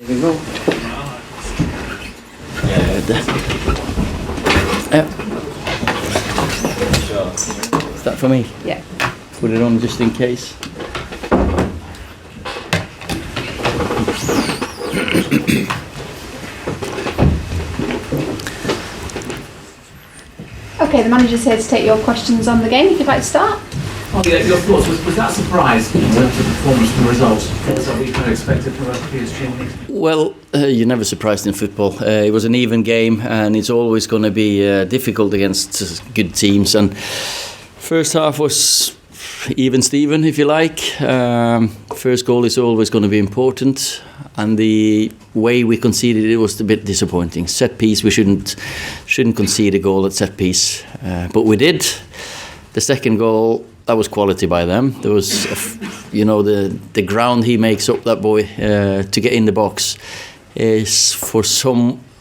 Here we go. Is that for me? Yeah. Put it on just in case. Okay, the manager's here to take your questions on the game, if you'd like to start. Your thoughts, was that a surprise in terms of performance and results? Is that what you kind of expected from a PSG? Well, you're never surprised in football. It was an even game, and it's always going to be difficult against good teams. And first half was even Steven, if you like. First goal is always going to be important, and the way we conceded it was a bit disappointing. Set piece, we shouldn't concede a goal at set piece, but we did. The second goal, that was quality by them. There was, the ground he makes up, that boy, to get in the box is for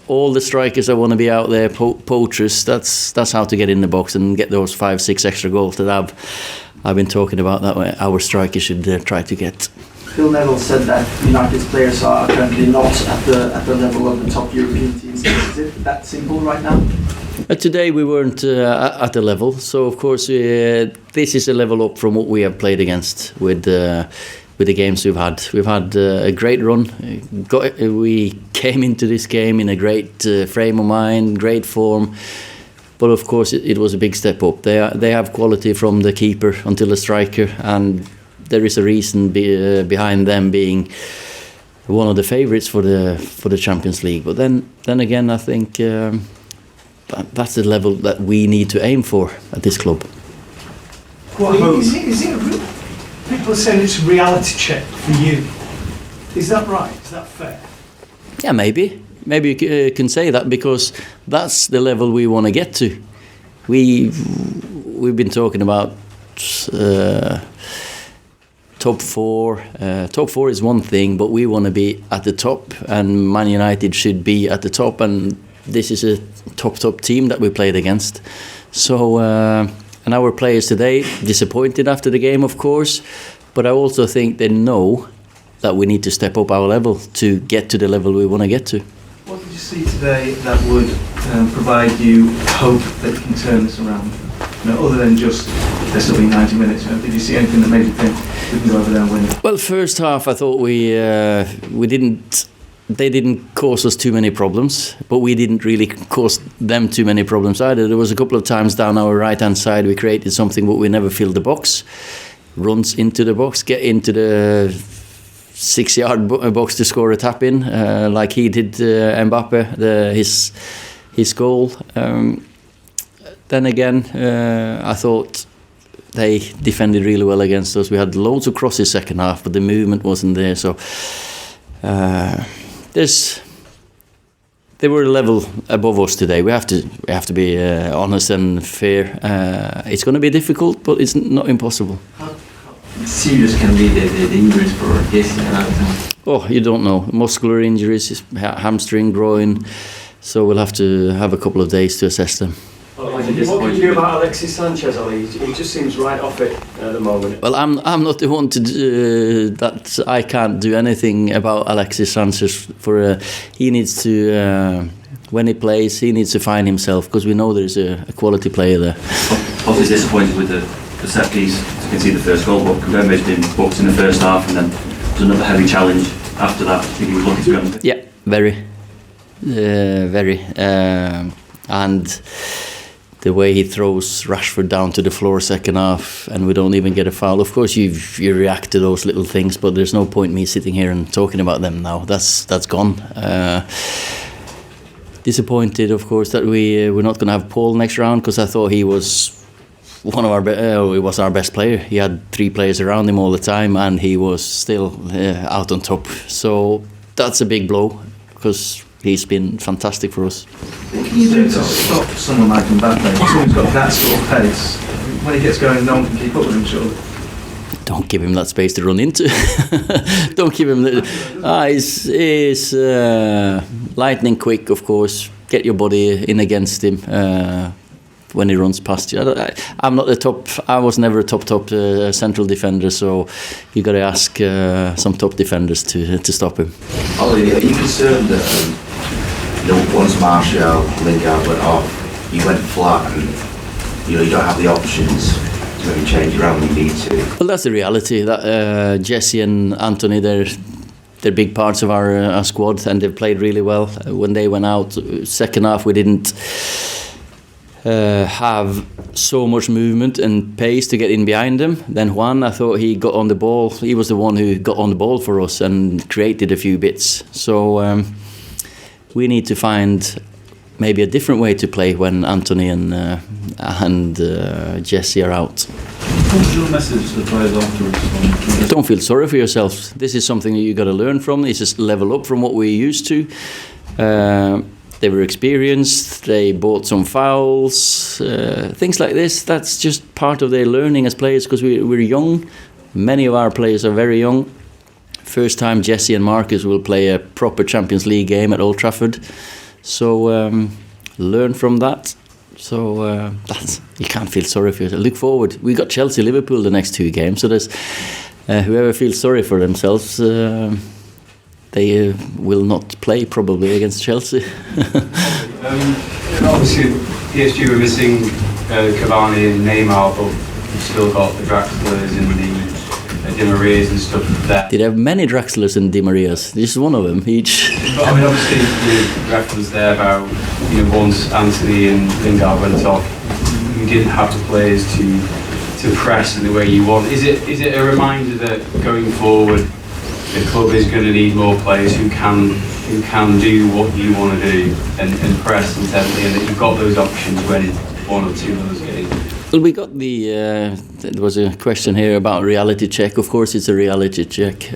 all the strikers that want to be out there, poachers. That's how to get in the box and get those 5-6 extra goals that I've been talking about. That way our strikers should try to get. Phil Neville said that United's players are currently not at the level of the top European teams. Is it that simple right now? Today we weren't at the level, so of course this is a level up from what we have played against with the games we've had. We've had a great run. We came into this game in a great frame of mind, great form, but of course it was a big step up. They have quality from the keeper until the striker, and there is a reason behind them being one of the favourites for the Champions League. But then again, I think. That's the level that we need to aim for at this club. Well, is it people are saying it's a reality check for you? Is that right? Is that fair? Yeah, maybe you can say that, because that's the level we want to get to. We've been talking about top four. Top four is one thing, but we want to be at the top, and Man United should be at the top, and this is a top team that we played against. So, and our players today, disappointed after the game, of course, but I also think they know that we need to step up our level to get to the level we want to get to. What did you see today that would provide you hope that you can turn this around? Other than just there's still been 90 minutes, did you see anything that made you think we can go over there and win? Well, first half I thought we didn't. They didn't cause us too many problems, but we didn't really cause them too many problems either. There was a couple of times down our right-hand side we created something, but we never filled the box. Runs into the box, get into the 6-yard box to score a tap-in, like he did Mbappe, his goal. Then again, I thought they defended really well against us. We had loads of crosses second half, but the movement wasn't there, so... They were a level above us today. We have to be honest and fair. It's going to be difficult, but it's not impossible. How serious can be the injuries for this? Oh, you don't know. Muscular injuries, hamstring, groin. So we'll have to have a couple of days to assess them. What can you do about Alexis Sanchez, Ali? He just seems right off it at the moment. Well, I'm not the one to that. I can't do anything about Alexis Sanchez. He needs to when he plays, he needs to find himself, because we know there's a quality player there. Obviously disappointed with the set piece to concede the first goal, but Kagame been booked in the first half, and then there's another heavy challenge after that. I think he was lucky to be on. Yeah, very, and. The way he throws Rashford down to the floor second half, and we don't even get a foul. Of course, you react to those little things, but there's no point me sitting here and talking about them now. That's gone. Disappointed, of course, that we're not going to have Paul next round, because I thought he was he was our best player. He had 3 players around him all the time, and he was still out on top. So that's a big blow, because he's been fantastic for us. What can you do to stop someone like Mbappe? Someone's got that sort of pace. When he gets going, no one can keep up with him, surely. Don't give him that space to run into. Don't give him he's lightning quick, of course. Get your body in against him. when he runs past you. I'm not the top. I was never a top central defender, so you got to ask some top defenders to stop him. Ollie, are you concerned that once Martial, Lingard went off, you went flat and you don't have the options to maybe change it around when you need to? Well, that's the reality. That Jesse and Anthony, they're big parts of our squad, and they've played really well. When they went out, second half we didn't have so much movement and pace to get in behind them. Then Juan, I thought he got on the ball. He was the one who got on the ball for us and created a few bits. So we need to find maybe a different way to play when Anthony and Jesse are out. What's your message to the players afterwards? Don't feel sorry for yourselves. This is something that you got to learn from. It's just level up from what we're used to. They were experienced. They bought some fouls, things like this. That's just part of their learning as players, because we're young. Many of our players are very young. First time Jesse and Marcus will play a proper Champions League game at Old Trafford. So learn from that. So you can't feel sorry for yourself. Look forward. We got Chelsea, Liverpool the next 2 games. So there's whoever feels sorry for themselves, they will not play probably against Chelsea. Obviously, PSG were missing Cavani and Neymar, but you've still got the Draxlers and the Di Marias and stuff there. Did have many Draxlers and Di Marias. This is one of them each. But I mean, obviously, the reference there about once Anthony and Lingard went off, you didn't have the players to press in the way you want. Is it a reminder that going forward, the club is going to need more players who can do what you want to do and press intently, and that you've got those options when 1 or 2 of those games? Well, we got there was a question here about reality check. Of course, it's a reality check.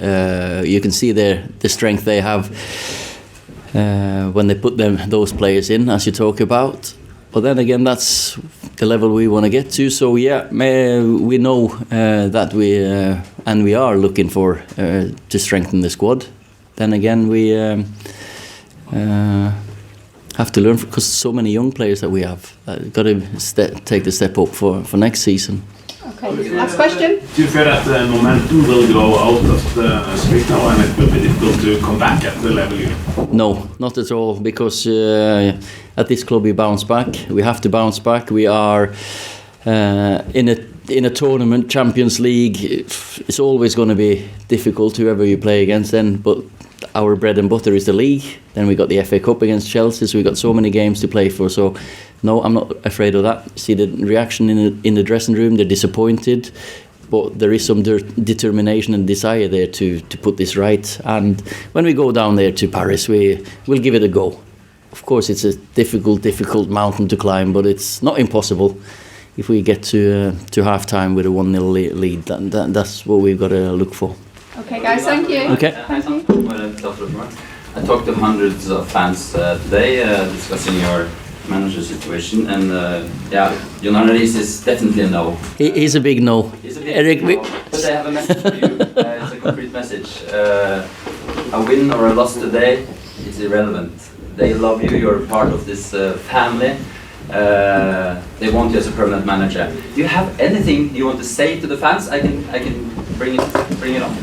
You can see the strength they have when they put those players in, as you talk about. But then again, that's the level we want to get to. So yeah, we know that we are looking for to strengthen the squad. Then again, we have to learn, because so many young players that we have. Got to take the step up for next season. Okay, last question. Do you fear that the momentum will go out of the street now and it will be difficult to come back at the level you? No, not at all, because at this club we bounce back. We have to bounce back. We are in a tournament, Champions League. It's always going to be difficult, whoever you play against then, but our bread and butter is the league. Then we got the FA Cup against Chelsea, so we got so many games to play for. So no, I'm not afraid of that. See the reaction in the dressing room, they're disappointed, but there is some determination and desire there to put this right. And when we go down there to Paris, we'll give it a go. Of course, it's a difficult mountain to climb, but it's not impossible. If we get to half-time with a 1-0 lead, that's what we've got to look for. Okay, guys, thank you. Okay. Thank you. I talked to hundreds of fans today discussing your manager situation, and Gunnar is definitely a no. He's a big no. He's a big no. But I have a message for you. It's a concrete message. A win or a loss today is irrelevant. They love you. You're part of this family. They want you as a permanent manager. Do you have anything you want to say to the fans? I can bring it on.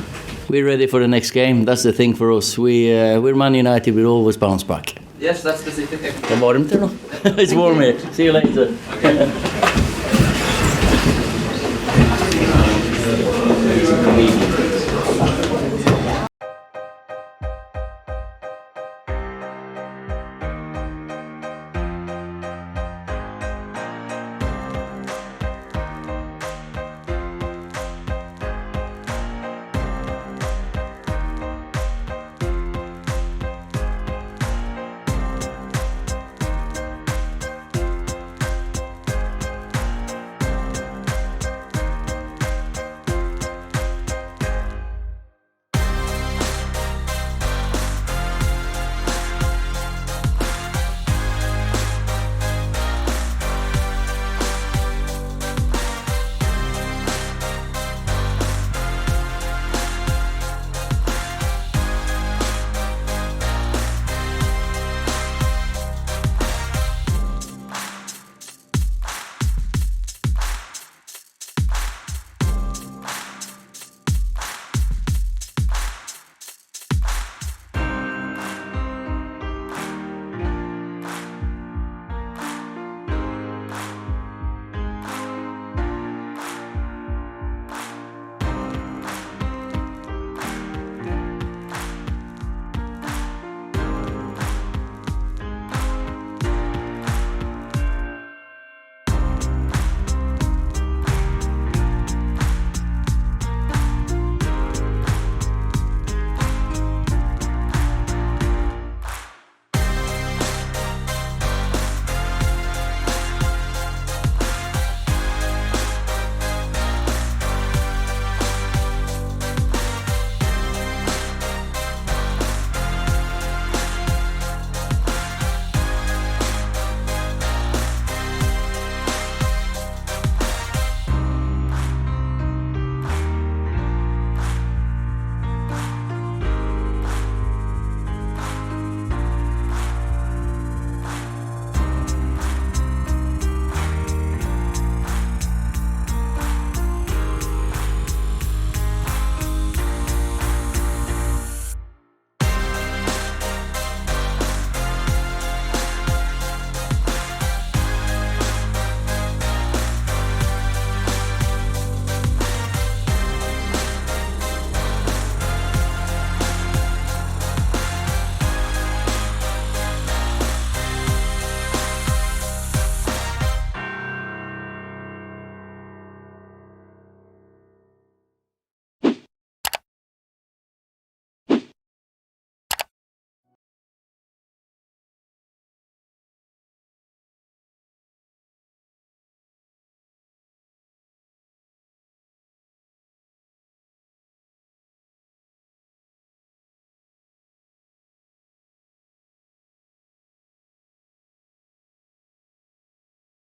We're ready for the next game. That's the thing for us. We're Man United. We'll always bounce back. Yes, that's specific. Det är varmt här då. It's warm here. See you later. Okay.